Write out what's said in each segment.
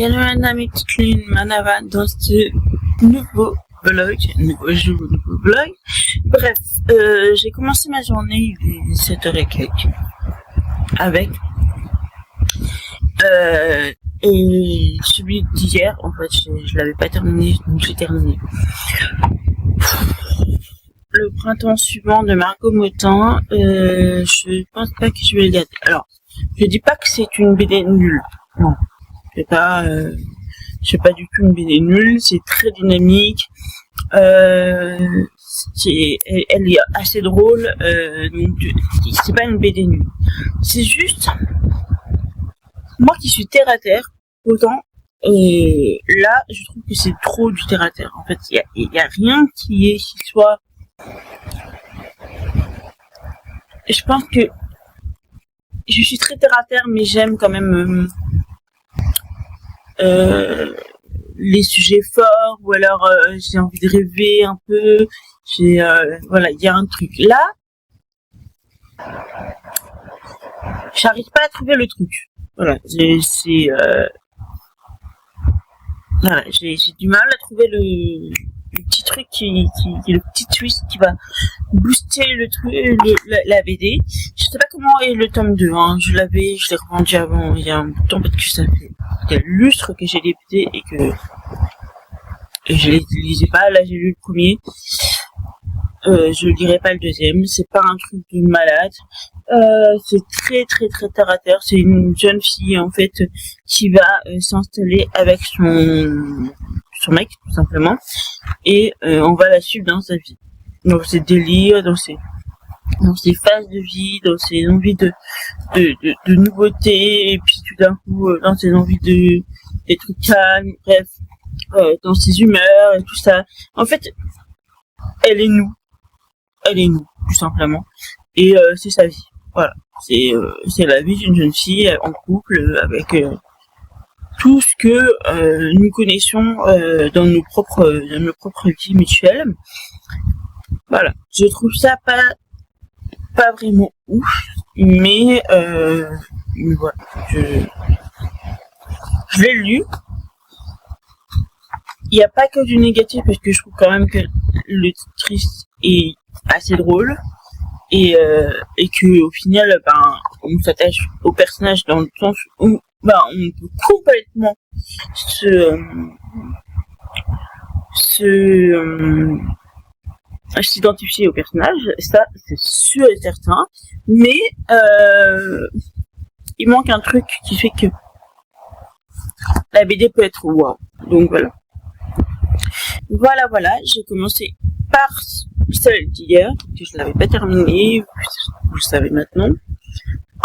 Hello madame et petite lune, Manava dans ce nouveau vlog. Bref, j'ai commencé ma journée, il est 7h et quelques, avec et celui d'hier, en fait, je l'avais pas terminé, donc j'ai terminé. Le printemps suivant de Margot Motin, je pense pas que je vais le garder. Alors, je dis pas que c'est une BD nulle, non. C'est pas du tout une BD nulle, c'est très dynamique, elle est assez drôle, donc c'est pas une BD nulle. C'est juste, moi qui suis terre à terre, autant, et là, je trouve que c'est trop du terre à terre. En fait, il y a rien qui soit, je pense que je suis très terre à terre, mais j'aime quand même, les sujets forts, ou alors j'ai envie de rêver un peu, voilà, il y a un truc là, j'arrive pas à trouver le truc, voilà, voilà, j'ai du mal à trouver le petit truc le petit twist qui va booster le truc, la BD. Je sais pas comment est le tome 2, hein. Je l'ai revendu avant, il y a un bout de temps, parce que ça fait des lustres que j'ai les BD et que je les lisais pas. Là, j'ai lu le premier. Je lirai pas le deuxième. C'est pas un truc de malade. C'est très très très terre à terre. C'est une jeune fille, en fait, qui va s'installer avec son mec, tout simplement. Et on va la suivre dans sa vie. Dans ses délires, dans ses phases de vie, dans ses envies de nouveautés, et puis tout d'un coup, dans ses envies d'être calme, bref, dans ses humeurs et tout ça. En fait, elle est nous, tout simplement. Et c'est sa vie. Voilà. C'est la vie d'une jeune fille en couple avec tout ce que nous connaissons dans nos propres vies mutuelles. Voilà. Je trouve ça pas vraiment ouf, mais voilà. Je l'ai lu. Il n'y a pas que du négatif, parce que je trouve quand même que le triste est assez drôle, et que au final, on s'attache au personnage dans le sens où on peut complètement s'identifier au personnage, ça c'est sûr et certain, mais il manque un truc qui fait que la BD peut être wow. Donc voilà, j'ai commencé par celle d'hier, que je n'avais pas terminée, vous le savez maintenant.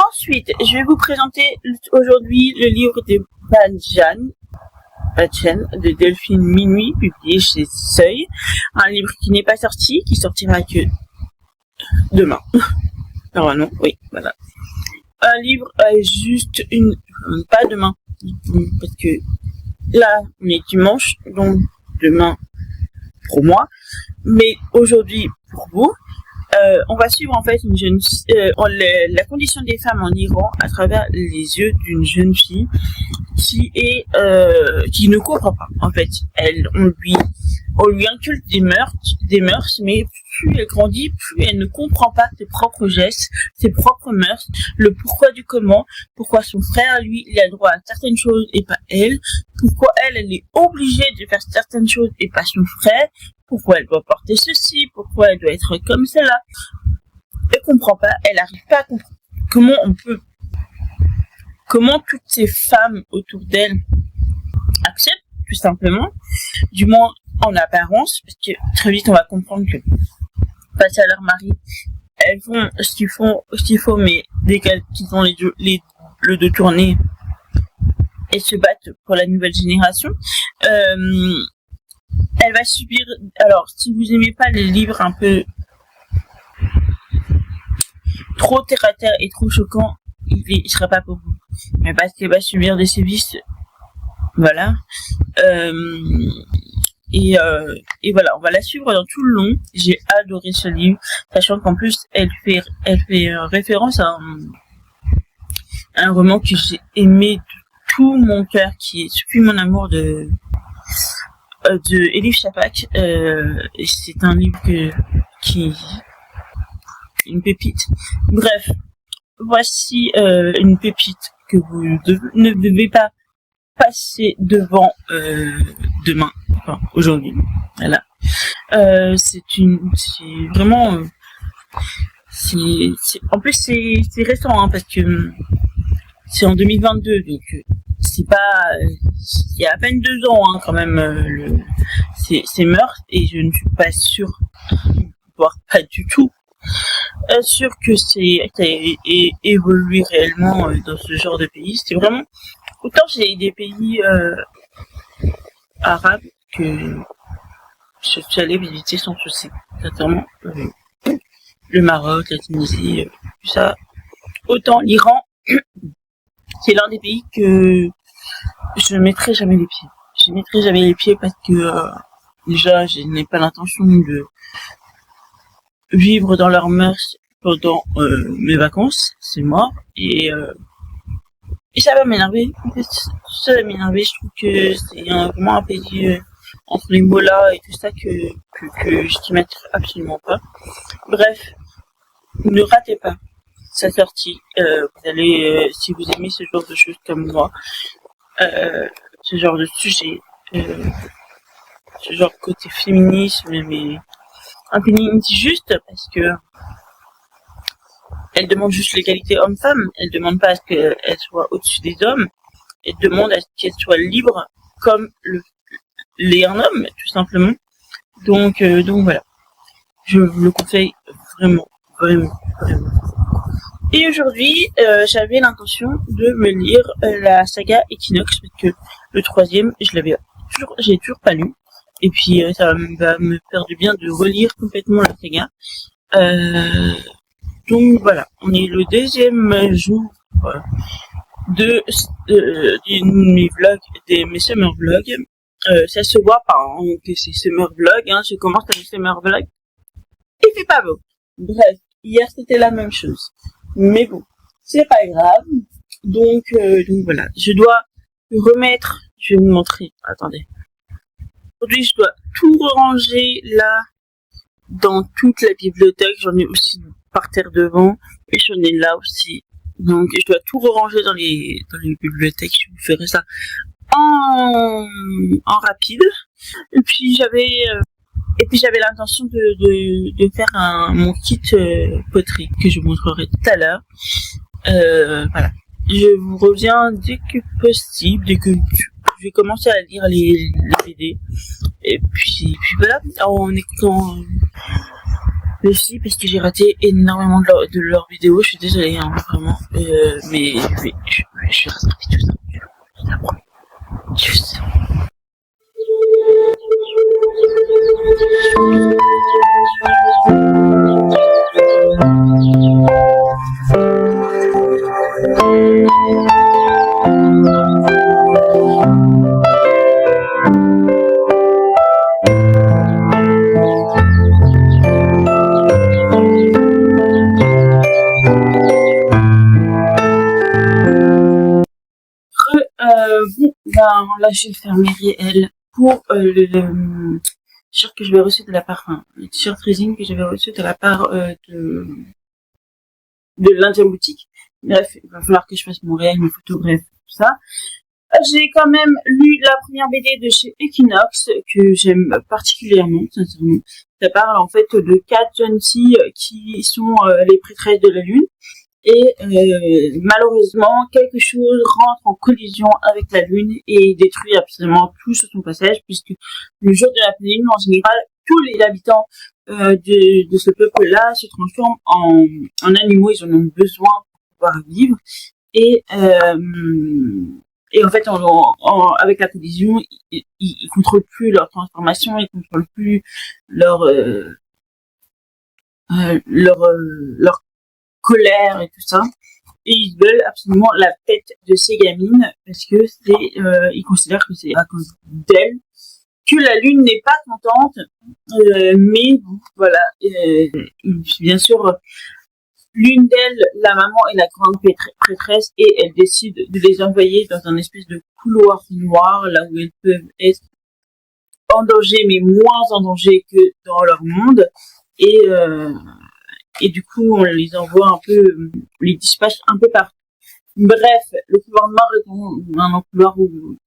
Ensuite, je vais vous présenter aujourd'hui le livre de Badjan de Delphine Minuit, publié chez Seuil. Un livre qui n'est pas sorti, qui sortira que demain. Normalement, oui, voilà. Un livre juste pas demain, parce que là, on est dimanche, donc demain pour moi, mais aujourd'hui pour vous. On va suivre en fait une jeune la condition des femmes en Iran à travers les yeux d'une jeune fille qui ne comprend pas. En fait, on lui inculque des mœurs, mais plus elle grandit, plus elle ne comprend pas ses propres gestes, ses propres mœurs, le pourquoi du comment, pourquoi son frère, lui, il a le droit à certaines choses et pas elle, pourquoi elle est obligée de faire certaines choses et pas son frère, pourquoi elle doit porter ceci, pourquoi elle doit être comme cela. Elle comprend pas, elle n'arrive pas à comprendre comment toutes ces femmes autour d'elle acceptent, tout simplement, du moins en apparence, parce que très vite on va comprendre que face à leur mari, elles font ce qu'il faut, mais dès qu'ils ont le dos tourné, elles se battent pour la nouvelle génération. Elle va subir. Alors, si vous aimez pas les livres un peu trop terre à terre et trop choquants, il sera pas pour vous. Mais parce qu'elle va subir des sévices, voilà. Et voilà, on va la suivre dans tout le long. J'ai adoré ce livre, sachant qu'en plus elle fait référence à un roman que j'ai aimé tout mon cœur, qui est depuis mon amour de Elif Shafak. C'est un livre une pépite. Bref, voici une pépite que vous ne devez pas passer devant demain, enfin aujourd'hui. Voilà. C'est vraiment en plus c'est récent, hein, parce que c'est en 2022, donc c'est pas il y a à peine 2 ans, hein, quand même, ces meurtres, et je ne suis pas sûre, voire pas du tout sûr que ça a évolué réellement dans ce genre de pays. C'était vraiment, autant j'ai des pays arabes que je suis allée visiter sans souci, sincèrement. Le Maroc, la Tunisie, tout ça. Autant l'Iran, c'est l'un des pays que je ne mettrai jamais les pieds. Je ne mettrai jamais les pieds parce que déjà, je n'ai pas l'intention de vivre dans leurs mœurs pendant mes vacances, c'est mort. Et ça va m'énerver. En fait, ça va m'énerver. Je trouve que c'est vraiment un pays entre les mollahs et tout ça que je ne mettrai absolument pas. Bref, ne ratez pas sa sortie. Vous allez, si vous aimez ce genre de choses comme moi, ce genre de sujet, ce genre de côté féminisme, mais un féminisme juste, parce que elle demande juste l'égalité homme-femme. Elle demande pas à ce qu'elle soit au-dessus des hommes. Elle demande à ce qu'elle soit libre comme l'est un homme, tout simplement. Donc voilà. Je vous le conseille vraiment, vraiment, vraiment. Et aujourd'hui, j'avais l'intention de me lire la saga Equinox, parce que le 3e, j'ai toujours pas lu. Et puis ça va me faire du bien de relire complètement la saga. Donc voilà, on est le 2e jour de mes vlogs, mes summer vlogs. Ça se voit pas, hein, que c'est summer vlog, hein, je commence à mes summer vlog. Il fait pas beau. Bref, hier c'était la même chose. Mais bon, c'est pas grave. Donc voilà, je dois remettre, je vais vous montrer, attendez. Aujourd'hui, je dois tout ranger là, dans toute la bibliothèque. J'en ai aussi par terre devant, et j'en ai là aussi. Donc, je dois tout ranger dans les bibliothèques. Je vous ferai ça en rapide. Et puis, j'avais l'intention de faire mon kit poterie que je vous montrerai tout à l'heure. Voilà. Je vous reviens dès que possible, dès que je vais commencer à lire les BD. Et puis voilà, en écoutant le film, parce que j'ai raté énormément de leurs vidéos, je suis désolée, hein, vraiment. Mais je vais rattraper tout ça. Je la promets. Juste. Bon, là je vais faire mes réels pour le t-shirt que j'avais reçu de la part, le t-shirt résine que j'avais reçu de la part de l'Indien boutique. Bref, il va falloir que je fasse mon réel, mes photos, bref, tout ça. J'ai quand même lu la première BD de chez Equinox, que j'aime particulièrement, sincèrement. Ça parle en fait de 4 jeunes filles qui sont les prêtresses de la Lune. Et malheureusement, quelque chose rentre en collision avec la Lune et détruit absolument tout sur son passage, puisque le jour de la pleine Lune, en général, tous les habitants de ce peuple-là se transforment en animaux. Ils en ont besoin pour pouvoir vivre. Et en fait, avec la collision, ils contrôlent plus leur transformation, ils contrôlent plus leur colère et tout ça, et ils veulent absolument la tête de ces gamines, parce que ils considèrent que c'est à cause d'elles que la Lune n'est pas contente, mais bon, voilà, bien sûr, l'une d'elles, la maman est la grande prêtresse et elle décide de les envoyer dans un espèce de couloir noir, là où elles peuvent être en danger, mais moins en danger que dans leur monde. Et du coup, on les envoie un peu, on les dispatche un peu partout. Bref, le couloir noir est un couloir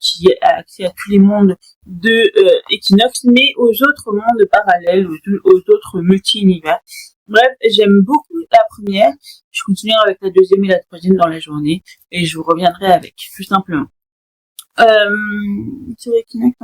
qui a accès à tous les mondes de Equinox, mais aux autres mondes parallèles, aux autres multi-univers. Bref, j'aime beaucoup la première. Je continuerai avec la deuxième et la troisième dans la journée, et je vous reviendrai avec, tout simplement. Sur Equinox,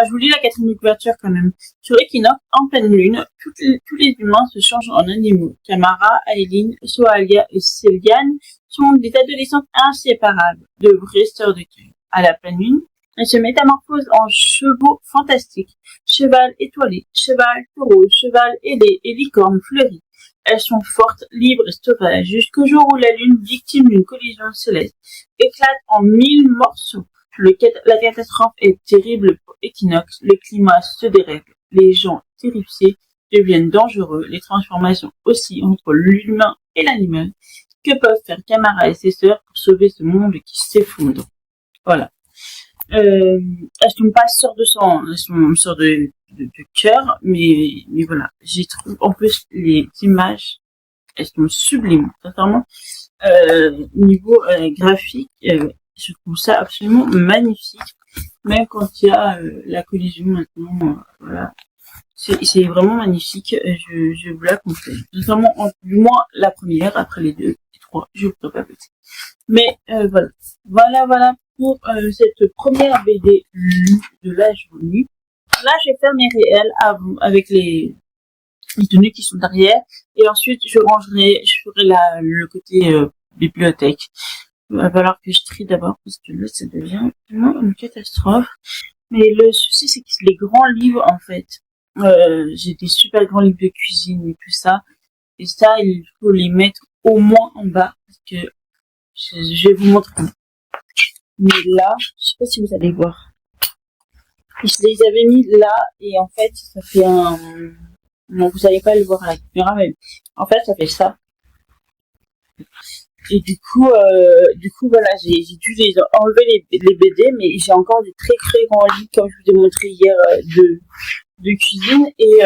je vous lis la quatrième couverture quand même. Sur Equinox, en pleine lune, tous les humains se changent en animaux. Camara, Aileen, Soalia et Céliane sont des adolescentes inséparables de vraies sœurs de cœur. À la pleine lune, elles se métamorphosent en chevaux fantastiques. Cheval étoilé, cheval taureau, cheval ailé et licorne fleurie. Elles sont fortes, libres et sauvages jusqu'au jour où la lune, victime d'une collision céleste, éclate en 1000 morceaux. La catastrophe est terrible pour Equinox, le climat se dérègle, les gens terrifiés deviennent dangereux, les transformations aussi entre l'humain et l'animal. Que peuvent faire Camara et ses sœurs pour sauver ce monde qui s'effondre? Voilà. Elles sont pas sœurs de sang, elles sont sœurs de cœur, mais voilà. J'ai trouvé, en plus, les images, elles sont sublimes, sincèrement. Niveau graphique, je trouve ça absolument magnifique, même quand il y a la collision maintenant, voilà. C'est vraiment magnifique, je vous la conseille. Notamment, du moins, la première, après les deux, les trois, je vous pas plus. Mais, voilà pour cette première BD lue de la journée. Là, je vais faire mes réels avec les tenues qui sont derrière, et ensuite, je ferai le côté bibliothèque. Il va falloir que je trie d'abord, parce que là, ça devient vraiment une catastrophe. Mais le souci, c'est que les grands livres, en fait, j'ai des super grands livres de cuisine et tout ça. Et ça, il faut les mettre au moins en bas, parce que je vais vous montrer. Mais là, je sais pas si vous allez voir. Je les avais mis là, et en fait, ça fait non, vous allez pas le voir à la caméra, mais en fait, ça fait ça. Et du coup, voilà, j'ai dû les enlever les BD, mais j'ai encore des très très grands livres, comme je vous ai montré hier, de cuisine, et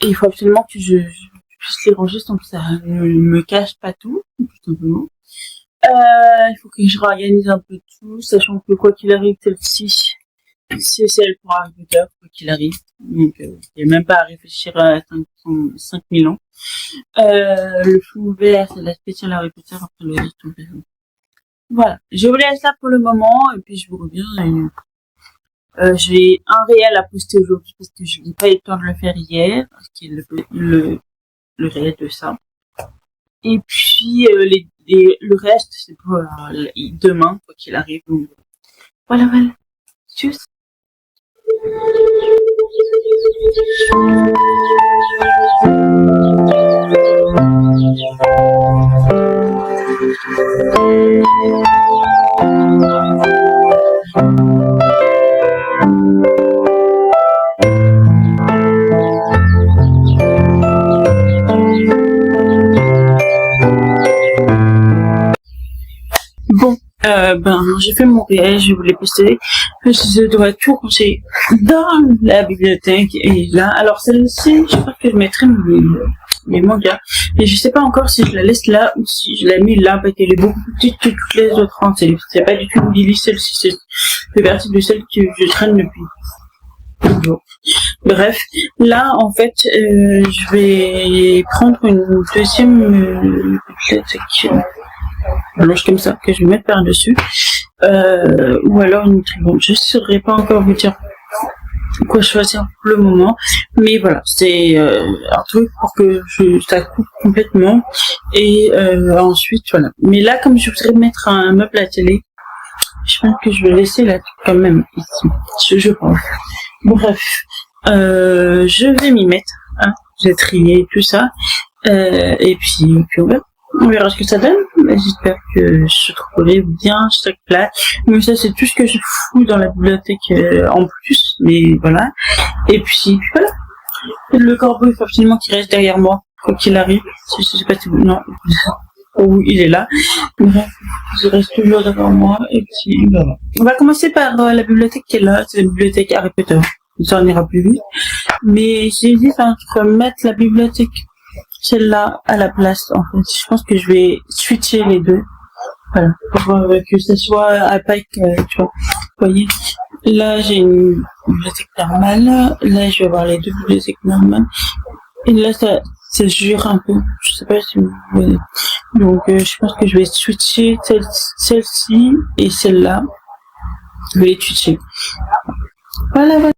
il faut absolument que je puisse les ranger sans que ça ne me cache pas tout simplement. Il faut que je réorganise un peu tout, sachant que quoi qu'il arrive, celle-ci, c'est celle pour Harry Potter, quoi qu'il arrive. Donc, il n'y a même pas à réfléchir à 5000 ans. Le fond vert, c'est la spéciale Harry Potter, après le reste, on verra. Voilà. Je vous laisse là pour le moment, et puis je vous reviens. J'ai un réel à poster aujourd'hui, parce que je n'ai pas eu le temps de le faire hier, qui est le réel de ça. Et puis, le reste, c'est pour demain, quoi qu'il arrive. Donc, voilà. Tchuss. Bon, j'ai fait mon réel, je voulais poster. Je dois tout ranger dans la bibliothèque. Et là, alors celle-ci, je crois que je mettrai mes mangas. Et je sais pas encore si je la laisse là ou si je la mets là, parce qu'elle est beaucoup plus petite que toutes les autres. Hein. C'est pas du tout une Lily, celle-ci, c'est partie de celle que je traîne depuis toujours. Bref, là, en fait, je vais prendre une deuxième bibliothèque. Blanche comme ça, que je vais mettre par-dessus, ou alors une tribune. Je ne saurais pas encore vous dire quoi choisir pour le moment, mais voilà, c'est un truc pour que ça coupe complètement, et ensuite, voilà. Mais là, comme je voudrais mettre un meuble à télé, je pense que je vais laisser là quand même, ici, je pense. Bref, je vais m'y mettre, hein, j'ai trié tout ça, et puis on verra ce que ça donne. J'espère que je trouverai bien chaque plat. Mais ça, c'est tout ce que je fous dans la bibliothèque en plus. Mais voilà. Et puis voilà. Le corbeau, il faut absolument qu'il reste derrière moi. quoi qu'il arrive. Je sais pas si vous... Non. Oh, il est là. Bref, je reste toujours devant moi. Et puis, voilà. On va commencer par la bibliothèque qui est là. C'est la bibliothèque Harry Potter. Ça en ira plus vite. Mais j'hésite entre mettre la bibliothèque, celle-là, à la place, en fait. Je pense que je vais switcher les deux. Voilà. Pour que ça soit à Pâques, tu vois. Vous voyez. Là, j'ai une bibliothèque normale. Là, je vais avoir les deux bibliothèques normales. Et là, ça jure un peu. Je sais pas si vous voyez. Donc, je pense que je vais switcher celle-ci et celle-là. Je vais les switcher. Voilà.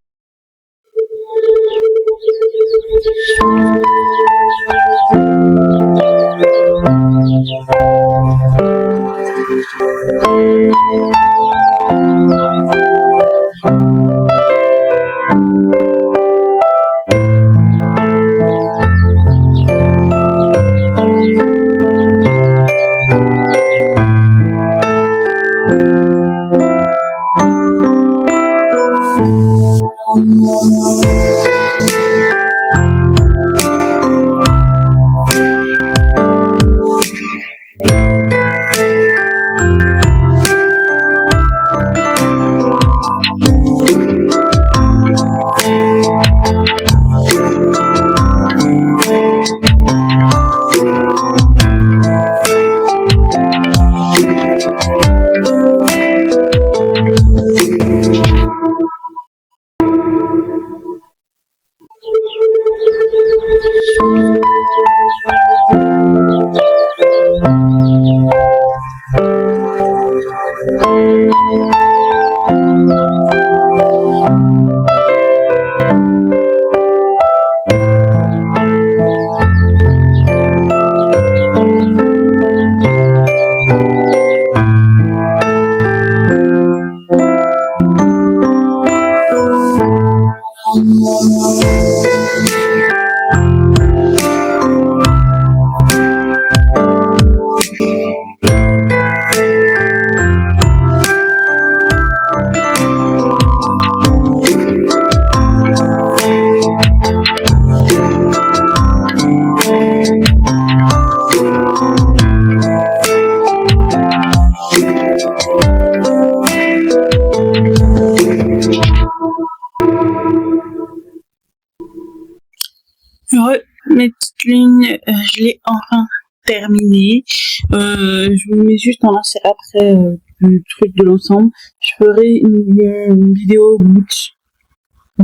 Mes petites lignes, je l'ai enfin terminé. Je vous mets juste en insert après le truc de l'ensemble. Je ferai une vidéo book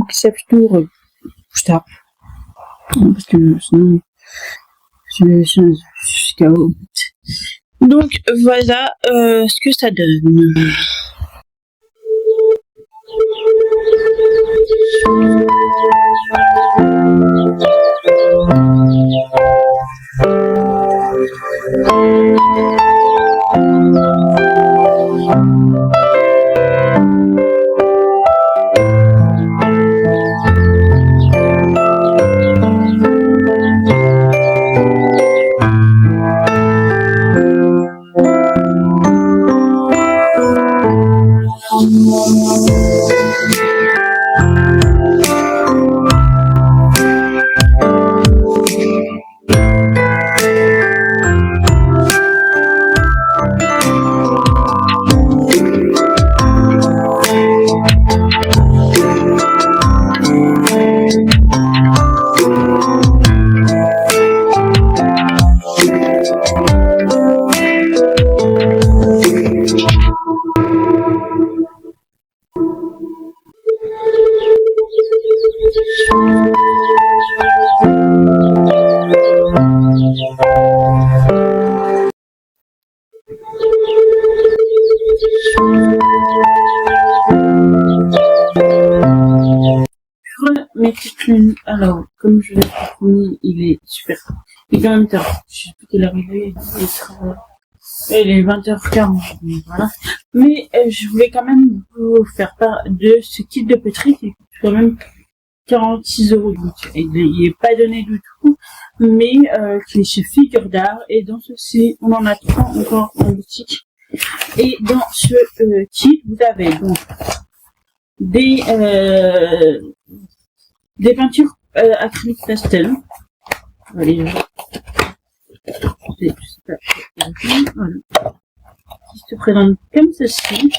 chapter plus tard. Parce que sinon, je suis KO. Donc voilà ce que ça donne. Mes petites lunes, alors, comme je l'ai promis, il est super. Il est quand même tard. Je sais plus quelle heure il est. Il est 20h40. Voilà. Mais je voulais quand même vous faire part de ce kit de poterie qui coûte quand même 46 €. Donc, il est pas donné du tout, mais qui est chez Figure d'Art. Et dans ceci, on en a 3 encore en boutique. Et dans ce kit, vous avez donc des peintures acryliques pastel. Allez, Je sais pas. Voilà. Qui se présente comme ceci.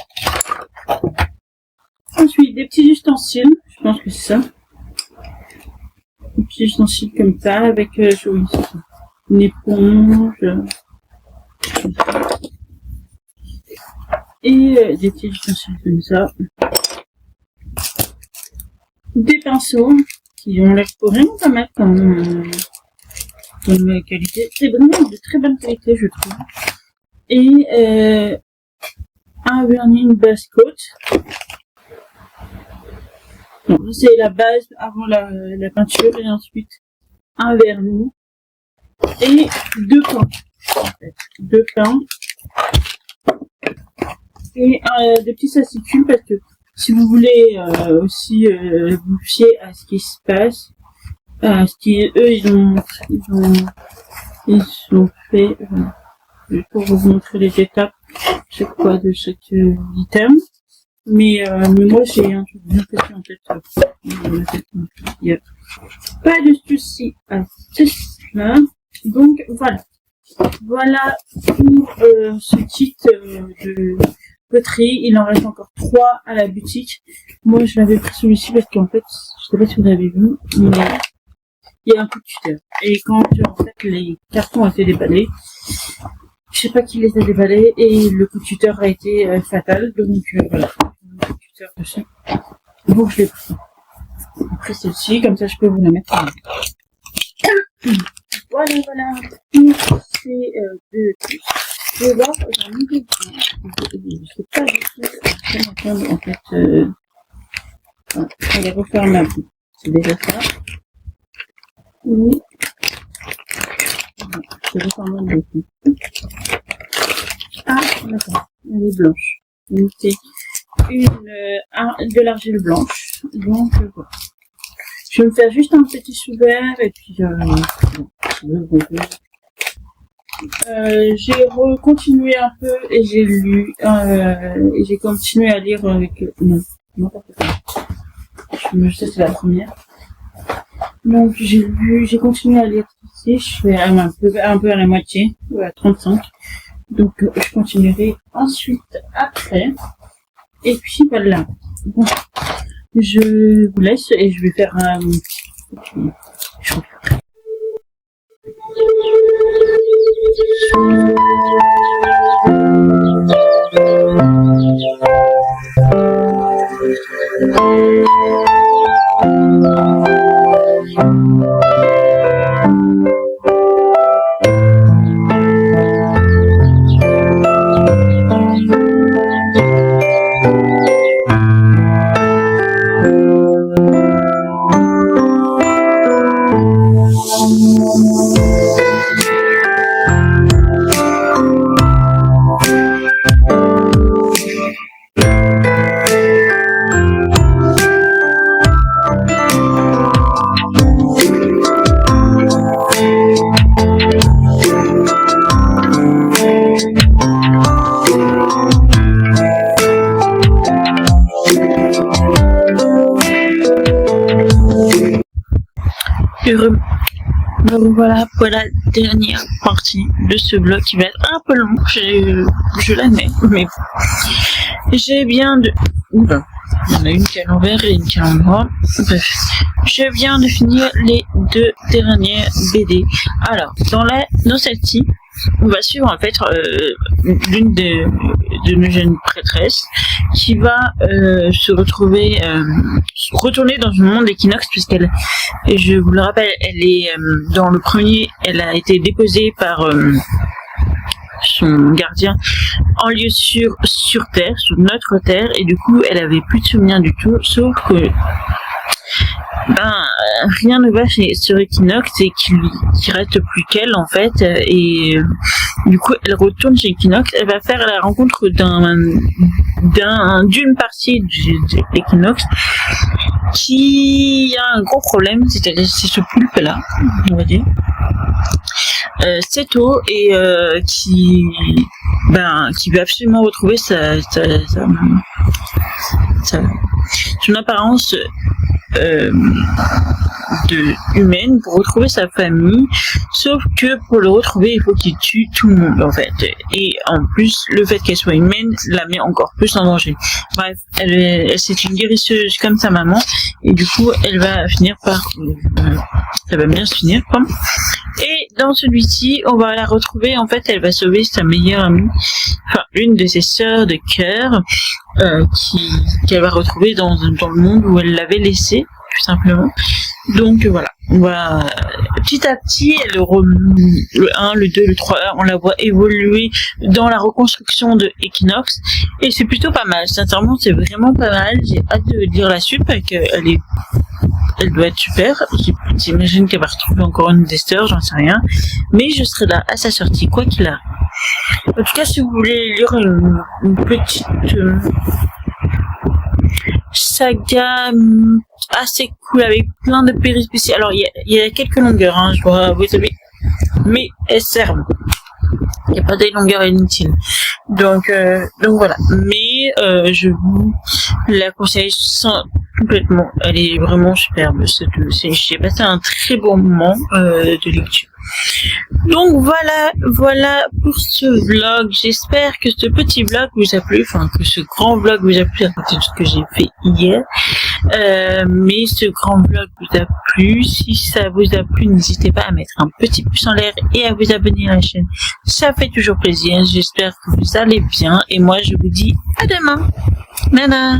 Ensuite, des petits ustensiles. Je pense que c'est ça. Des petits ustensiles comme ça, avec une éponge. Et des petits ustensiles comme ça. Des pinceaux qui ont l'air vraiment pas mal comme qualité. C'est vraiment de très bonne qualité, je trouve. Et un vernis, une base coat. Donc, c'est la base avant la peinture, et ensuite un vernis et deux pains. En fait. Deux pains et des petits fascicules, parce que si vous voulez aussi vous fier à ce qui se passe, ce qui eux ils ont fait pour vous montrer les étapes chaque fois de chaque item. Mais moi j'ai un truc bien précis en tête. Il n'y a pas de souci à cela. Donc voilà. Voilà pour ce kit de poterie. Il en reste encore 3 à la boutique. Moi je l'avais pris celui-ci parce qu'en fait, je sais pas si vous avez vu, mais il y a un coup de tuteur. Et quand en fait les cartons ont été déballés, je sais pas qui les a déballés et le coup de tuteur a été fatal. Donc voilà. Dessus. Donc je l'ai pris. Après celle-ci, comme ça je peux vous la mettre. Voilà. Pour ces deux. Je vais voir, j'en ai des points. Je sais pas du tout comment en fait. Je vais refaire ma boue. C'est déjà ça. Oui. Je vais refaire ma boue. Ah, d'accord. Elle est blanche. Donc c'est de l'argile blanche. Donc voilà. Je vais me faire juste un petit sous-vert et puis j'ai continué un peu et j'ai lu et j'ai continué à lire avec n'importe quoi. Je sais c'est la première. Donc j'ai continué à lire ici. Je fais un peu à la moitié, à 35. Donc je continuerai ensuite après. Et puis voilà. Bon, je vous laisse et je vais faire un. Voilà pour la dernière partie de ce vlog qui va être un peu long, je l'admets, mais j'ai bien de... Oula, il y en a une qui est à l'envers et une qui est à l'endroit. Bref, je viens de finir les 2 dernières BD. Alors, dans celle-ci, on va suivre en fait l'une de nos jeunes prêtresses qui va retourner dans le monde d'Equinox, puisqu'elle, je vous le rappelle, elle est dans le premier, elle a été déposée par son gardien en lieu sûr sur Terre, sur notre Terre, et du coup elle avait plus de souvenirs du tout, sauf que rien ne va sur Equinox et qu'il reste plus qu'elle en fait, et du coup elle retourne chez Equinox. Elle va faire la rencontre d'une partie d'Equinox qui a un gros problème, c'est ce poulpe là, on va dire, Seto, et qui veut absolument retrouver son apparence humaine pour retrouver sa famille, sauf que pour le retrouver il faut qu'il tue tout le monde en fait, et en plus le fait qu'elle soit humaine la met encore plus en danger. Bref, c'est une guérisseuse comme sa maman, et du coup elle va finir par ça va bien se finir quoi. Et dans celui-ci on va la retrouver, en fait elle va sauver sa meilleure amie, enfin une de ses sœurs de cœur, qu'elle va retrouver dans le monde où elle l'avait laissée tout simplement. Donc voilà, petit à petit, le 1, le 2, le 3, on la voit évoluer dans la reconstruction de Equinox, et c'est plutôt pas mal, sincèrement c'est vraiment pas mal, j'ai hâte de lire la suite parce qu'elle doit être super. J'imagine qu'elle va retrouver encore une des sœurs, j'en sais rien, mais je serai là à sa sortie, quoi qu'il arrive. En tout cas, si vous voulez lire une petite saga assez cool avec plein de péripéties. Alors il y a quelques longueurs, hein, je dois vous avouer, mais elles servent. Il n'y a pas des longueurs inutiles. Donc voilà. Mais je vous la conseille complètement. Elle est vraiment superbe. J'ai passé un très bon moment de lecture. Donc voilà pour ce vlog. J'espère que ce petit vlog vous a plu, enfin que ce grand vlog vous a plu à côté de ce que j'ai fait hier. Mais ce grand vlog vous a plu. Si ça vous a plu, n'hésitez pas à mettre un petit pouce en l'air et à vous abonner à la chaîne. Ça fait toujours plaisir. J'espère que vous allez bien, et moi je vous dis à demain. Nana.